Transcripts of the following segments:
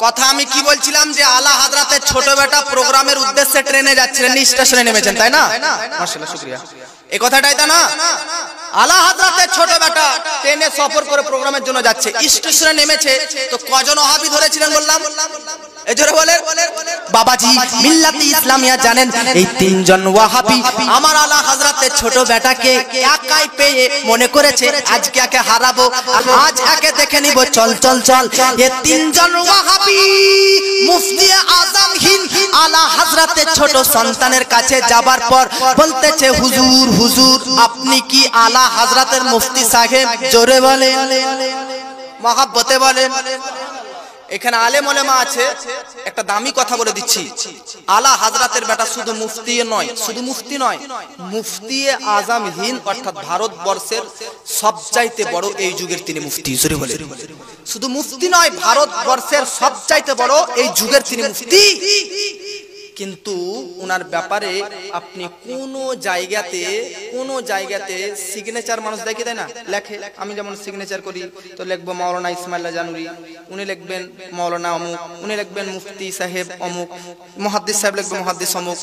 কথা আমি কি বলছিলাম যে আলা হাজরাতের ছোট বেটা প্রোগ্রামের উদ্দেশ্যে ট্রেনে যাচ্ছিলেন, স্টেশনে নেমেছেন, তাই না? মাশাআল্লাহ, শুকরিয়া। এই কথাটাই তো না? আলা হাজরাতের ছোট বেটা ট্রেনে সফর করে প্রোগ্রামের জন্য যাচ্ছে, স্টেশনে নেমেছে, তো কজন ওয়াহাবি ধরেছিলেন বললাম? এই জোরে বলেন বাবাজি। মিল্লাতে ইসলামিয়া জানেন এই তিনজন ওয়াহাবি আমার আলা হাজরাতের ছোট বেটাকে একাই পেয়ে মনে করেছে আজকে একে হারাবো, আজ একে দেখে নিব, চল চল চল। এই তিনজন ওয়াহাবি মুফতি আজম হিন্দ আলা হাজরাতের ছোট সন্তানের কাছে যাবার পর বলতেছে, হুজুর হুজুর আপনি কি আলা হাজরাতের মুফতি সাহেব? জোরে বলেন, মহব্বতে বলেন। এখানে আলেম ওলামা আছে, একটা দামি কথা বলে দিচ্ছি, আলা হাজরাতের বেটা শুধু মুফতি নয়, শুধু মুফতি নয়, মুফতি আজম হিন্দ অর্থাৎ ভারতবর্ষের সবচাইতে বড় এই যুগের তিনি মুফতি। জোরে বলেন, শুধু মুফতি নয়, ভারতবর্ষের সবচাইতে বড় এই যুগের তিনি মুফতি। কিন্তু ওনার ব্যাপারে আপনি কোন জায়গাতে সিগনেচার মানুষ দেখে দেয় না, লেখে। আমি যেমন সিগনেচার করি তো লিখবো মাওলানা ইসমাইল জানুরি, উনি লিখবেন মাওলানা অমুক, উনি লিখবেন মুফতি সাহেব অমুক, মুহাদ্দিস সাহেব লিখবেন মুহাদ্দিস অমুক।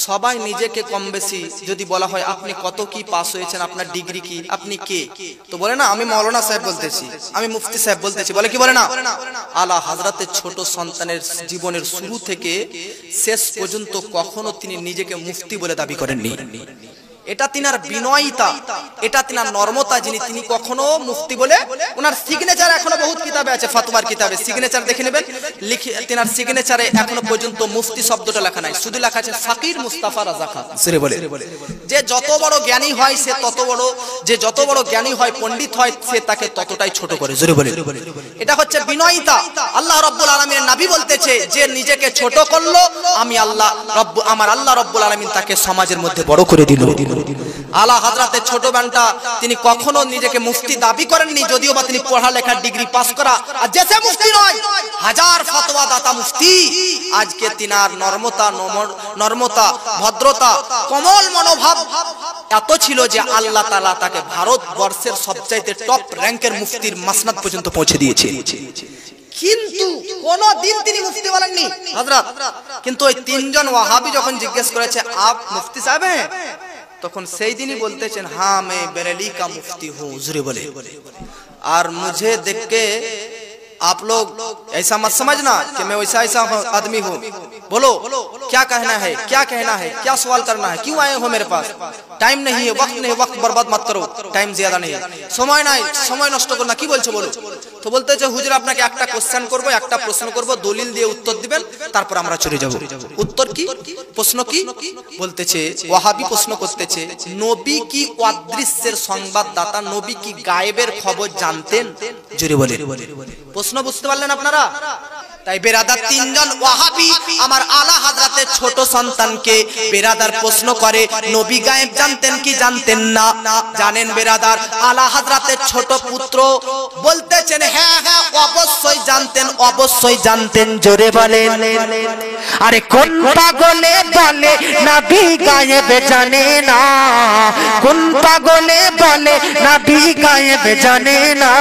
সবাই নিজেকে কম বেশি যদি বলা হয় আপনি কত কি পাস হয়েছেন, আপনার ডিগ্রি কি, আপনি কে, তো বলে না আমি মাওলানা সাহেব বলতেছি, আমি মুফতি সাহেব বলতেছি, বলে কি বলে না? আলা হাজরাতের ছোট সন্তানের জীবনের শুরু থেকে শেষ পর্যন্ত কখনো তিনি নিজেকে মুফতি বলে দাবি করেননি। এটা তিনার বিনয়িতা, এটা তিনার নরমতা, তিনি কখনো মুফতি বলে, ওনার সিগনেচার এখনো বহুত কিতাবে আছে, ফতোয়ার কিতাবে সিগনেচার দেখে নেবেন, লিখে তিনার সিগনেচারে এখনো পর্যন্ত মুফতি শব্দটা লেখা নাই, শুধু লেখা আছে ফকির মুস্তাফা রাজা খান। জোরে বলে, যে যত বড় জ্ঞানী হয় সে তত বড়, যে যত বড় জ্ঞানী হয় পণ্ডিত হয় সে তাকে ততটাই ছোট করে। জোরে বলে, এটা হচ্ছে বিনয়িতা। আল্লাহ রাব্বুল আলামিনের নবী বলতেছে যে নিজেকে ছোট করলো, আমি আমার আল্লাহ রাব্বুল আলামিন তাকে সমাজের মধ্যে বড় করে দিল। আলা হাজরাতের ছোট বান্টা তিনি কখনো নিজেকে মুফতি দাবি করেননি, যদিও বা তিনি পড়ালেখার ডিগ্রি পাস করা, আর যে মুফতি নয়, হাজার ফতোয়া দাতা মুফতি। আজকে তিনার নরমতা, ভদ্রতা, কোমল মনোভাব এত ছিল যে আল্লাহ তাআলা তাকে ভারতবর্ষের সবচাইতে টপ র‍্যাঙ্কের মুফতির মাসনাদ পর্যন্ত পৌঁছে দিয়েছে। কিন্তু কোনদিন তিনি মুফতি বলেননি হযরত। কিন্তু ওই তিনজন ওয়াহাবি যখন জিজ্ঞেস করেছে আপ মুফতি সাহেব हैं, তখন সেই দিনই বলতেছেন হ্যাঁ मैं बरेली का मुफ्ती हूँ। जरूर बोले, और मुझे देख के आप लोग ऐसा मत समझना कि मैं वैसा आदमी हूँ। बोलो क्या कहना है, क्या कहना है, क्या सवाल करना है, क्यों आए हो मेरे पास? टाइम नहीं है, वक्त नहीं, वक्त बर्बाद मत करो, टाइम ज्यादा नहीं, समय নাই, সময় নষ্ট করো না। কি বলছো বলো? তো বলতেছে হুজুর আপনাকে একটা কোশ্চেন করব, একটা প্রশ্ন করব, দলিল দিয়ে উত্তর দিবেন, তারপর আমরা চলে যাব। উত্তর কি? প্রশ্ন কি? বলতেছে ওয়াহাবি প্রশ্ন করতেছে, নবী কি অদৃশ্যের সংবাদদাতা, নবী কি গায়েবের খবর জানতেন? জোরে বলে, প্রশ্ন বুঝতে পারলেন আপনারা? তাই বেরাদার তিনজন ওয়াহাবি আমার আলা হাজরাতের ছোট সন্তানকে বেরাদার প্রশ্ন করে নবী গায়েব জানতেন কি জানতেন না? জানেন বেরাদার, আলা হাজরাতের ছোট পুত্র বলতেছেন হ্যাঁ হ্যাঁ অবশ্যই জানতেন, অবশ্যই জানতেন। জোরে বলেন, আরে কোন পাগলে বলে নবী গায়েব জানে না, কোন পাগলে বলে নবী গায়েব জানে না,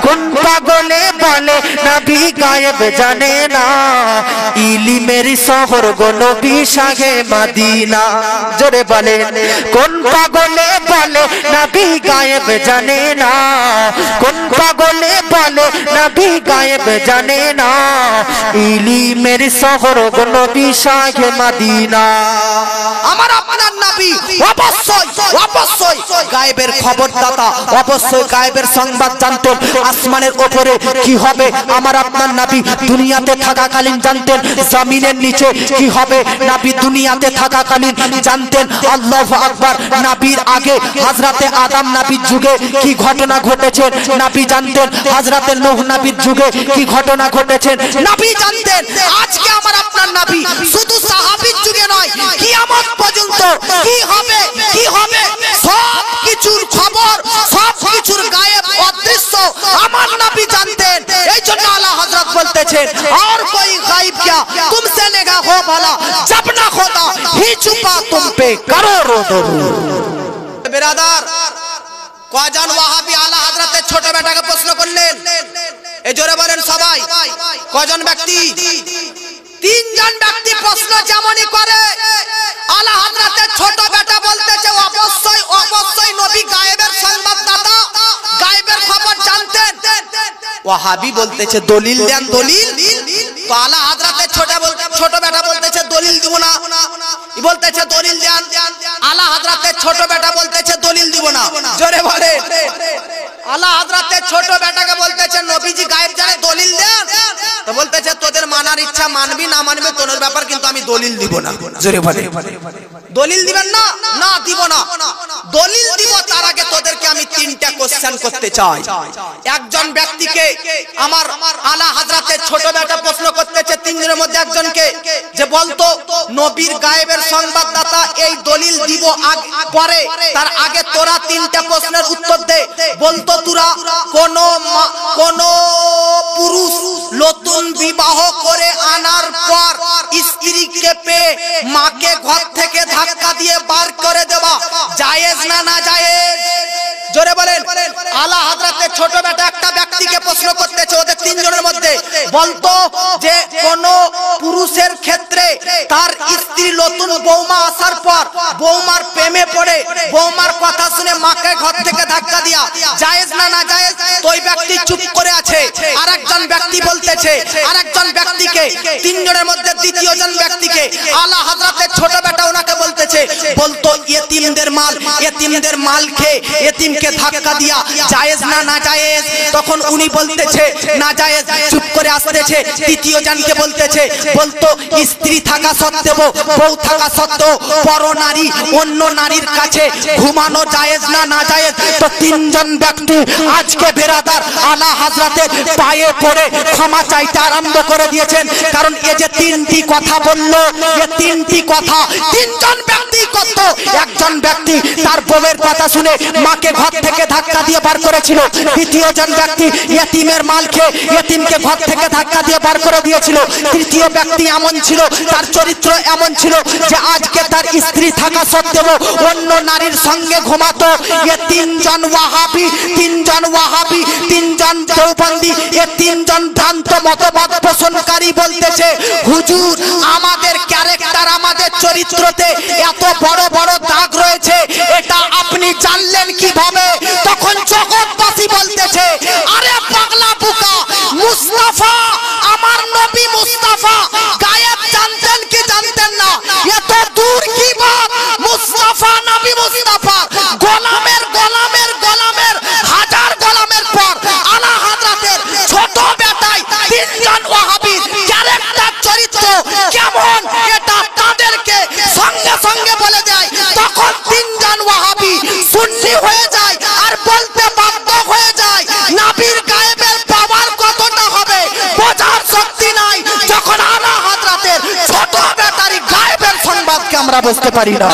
কোন পাগলে বলে নবী গায়েব জানে না, ইলমের শহর গো নবী শাহে মদিনা। জোরে বলেন, কোন পাগলে বলে নবী গায়েব জানে না, কোন পাগলে বলে নবী গায়েব জানে না, ইলমের শহর গো নবী শাহে মদিনা। আমার আপনার নবী অবশ্যই অবশ্যই গায়েবের খবরদাতা, অবশ্যই গায়েবের সংবাদ জানতেন। আসমানের উপরে কি হবে আমার আপনার নবী দুনিয়াতে থাকাকালীন জানতেন, জমিনের নিচে কি হবে নবী দুনিয়াতে থাকাকালীন জানতেন। আল্লাহু আকবার। নবীর আগে হযরতে আদম নবীর যুগে কি ঘটনা ঘটেছে নবী জানতেন, হযরতে নূহ নবীর যুগে কি ঘটনা ঘটেছে নবী জানতেন। আজকে আমার আপনার নবী শুধু সাহাবীর যুগে নয়, কিয়ামত পর্যন্ত কি হবে সব কিছুর খবর, সব কিছুর গায়েব অদৃশ্য আমার নবী জানতেন। এই জন্য আলা হযরত বলতেছেন और कोई गायब क्या तुमसे निगाह हो भला, जब ना खोदा ही छुपा तुम पे करो रो। बेरादार, কয়জন ওয়াহাবি আলা হযরতের ছোট বেটাকে প্রশ্ন করলেন? এই জোরে বলেন সবাই। কজন ব্যক্তি? তিনজন ব্যক্তি প্রশ্ন যেমনই করে। আলা হযরতের ছোট বেটা বলতেছে অবশ্যই অবশ্যই নবী গায়েবের সংবাদদাতা, গায়েবের খবর জানতেন। ওয়াহাবি বলতেছে দলিল দেন দলিল। তো আলা হযরতের ছোট বেটা বলতেছে দলিল দিব না, বলতেছে দলিল দেন। আলা হযরতের ছোট বেটা বলতেছে দলিল দিব না। জোরে বলে। আলা হযরতের ছোট বেটাকে বলতেছে নবীজি গায়েব জানে, দলিল দেন। তো বলতেছে তোদের মানার ইচ্ছা মানবি না মানবি তোর ব্যাপার, কিন্তু আমি দলিল দিব না। জোরে বলে। দলিল দিবেন না? না দিব না। দলিল দিব তার আগে তোদেরকে আমি তিনটা কোশ্চেন করতে চাই। একজন ব্যক্তিকে আমার আলা হযরতের ছোট বেটা প্রশ্ন করতেছে তিনজনের মধ্যে একজনকে, যে বলতো নবীর গায়েবের সংবাদদাতা এই দলিল দিব পরে, তার আগে তোরা তিনটা প্রশ্নের উত্তর দে। বলতো তোরা কোন পুরুষ নতুন বিবাহ করে আনার পর স্ত্রীকে পেয়ে মাকে ঘর থেকে ধাক্কা দিয়ে বার করে দেওয়া জায়েজ না না জায়েজ? জোরে বলেন। আলা হযরতের ছোট বেটা একটা ব্যক্তিকে প্রশ্ন করতেছে ওদের তিনজনের মধ্যে, বলতো যে কোন পুরুষের ক্ষেত্রে তার স্ত্রী নতুন বৌমা আসার পর বৌমার প্রেমে পড়ে বৌমার কথা শুনে মাকে ঘর থেকে ধাক্কা দিয়া জায়েজ না না জায়েজ? তো ওই ব্যক্তি চুপ করে আছে। আরেকজন ব্যক্তি বলতেছে, আরেকজন ব্যক্তিকে, তিনজনের মধ্যে দ্বিতীয় জন ব্যক্তিকে আলা হযরতের ছোট বেটা ওনাকে বলতেছে, বলতো ইতিমদের মাল খেয়ে ইতিমকে ধাক্কা দিয়া জায়েজ না না জায়েজ? তখন উনি বলতেছে না জায়েজ, চুপ করে আসতেছে। তৃতীয় জনকে বলতেছে, বলতো স্ত্রী থাকা সত্ত্বেও বউ থাকা সত্ত্বেও পর নারী অন্য নারীর কাছে ঘুমানো জায়েজ না না জায়েজ? তো তিনজন ব্যক্তি আজকে বেরাদার আলা হযরতের পায়ে পড়ে ক্ষমা চাইতে আরম্ভ করে দিয়েছেন। কারণ এই যে তিনটি কথা বললো, এই তিনটি কথা তিনজন ব্যক্তি করত। একজন ব্যক্তি তার বউয়ের কথা শুনে মাকে ঘর থেকে ধাক্কা দিয়ে বার করেছিল। দ্বিতীয় জন ব্যক্তি ইতিমের মাল খেয়ে ইতিমকে ঘর থেকে ধাক্কা দিয়ে বার করে দিয়েছিল। তৃতীয় ব্যক্তি এমন ছিল, তার চরিত্র এমন ছিল যে আজকে তার স্ত্রী থাকা সত্ত্বেও অন্য নারীর সঙ্গে ঘুমাতো। এ তিনজন ওয়াহাবি, তিনজন দেওবন্দি, এ তিনজন ভ্রান্ত মতবাদ পোষণকারী বলতেছে হুজুর আমাদের ক্যারেক্টার, আমাদের চরিত্রতে এত বড় বড় দাগ রয়েছে, এটা আপনি জানলেন কিভাবে? তখন জগৎবাসী বলতেছে আরে পাগলা বুকা, মুস্তাফা আমার নবী মুস্তাফা গায়েব জানতেন কি জানতেন না? এত দূর কি বাত? মুস্তাফা নবী মুস্তাফা গোলামের গোলামের গোলামের হাজার গোলামের পর আলা হযরতের ছোট বেটাই তিনজন ওয়াহাবীর ক্যারেক্টার চরিত্র কেমন এটা তাদেরকে সঙ্গে সঙ্গে বলে দেয়। তখন তিনজন ওয়াহাবী সুন্নি হয়ে যায় আর বলতে বাধ্য হয়ে যায় নবীর গায়েবের পাওয়ার কতটা হবে বোঝার শক্তি নাই, যখন আলা হযরতের ছোট বেটারই গায়েবের সংবাদকে আমরা বুঝতে পারি না।